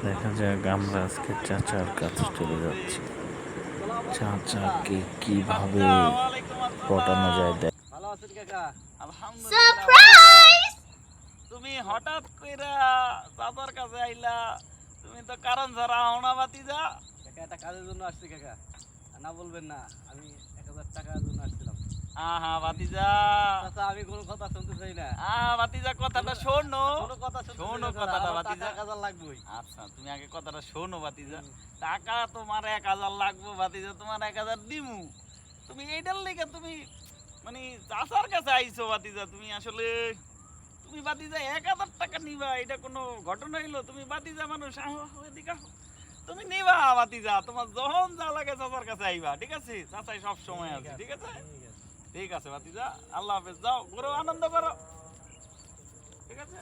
দেখা যাক আমরা আজকে চাচার কাছে চলে যাচ্ছি। চাচাকে কিভাবে পটানো যায় দেখ। ভালো আছেন কাকা? সারপ্রাইজ! তুমি হঠাৎ কইরা চাচার কাছে আইলা, তুমি তো কারণ ছাড়া হওনা বাতিজা। কাকা একটা কাজের জন্য আসছি কাকা, না বলবেন না, আমি 1000 টাকার জন্য আসছিলাম। আহা বাতিজা, চাচা আমি কোনো কথা শুনতে চাই না। বাতিজা কথাটা শোনো, শোনো কথাটা বাতিজা। 1000 লাগবেই। আচ্ছা তুমি আগে কথাটা শোনো বাতিজা। টাকা তোমার 1000 লাগবে বাতিজা, তোমার 1000 দিমু। তুমি এইটার লেগে তুমি মানে চাচার কাছে আইছো বাতিজা, তুমি আসলে তুমি বাতিজা 1000 টাকা নিবা, এটা কোনো ঘটনা হইলো? তুমি বাতিজা মানুষ, এদিকে আসো। তুমি নিবা বাতিজা, তোমার যখন যা লাগে চাচার কাছে আইবা, ঠিক আছে? চাচাই সব সময় আছে, ঠিক আছে? ঠিক আছে বাতিজা, আল্লাহ হাফেজ, যাও ঘুরো, আনন্দ করো, ঠিক আছে?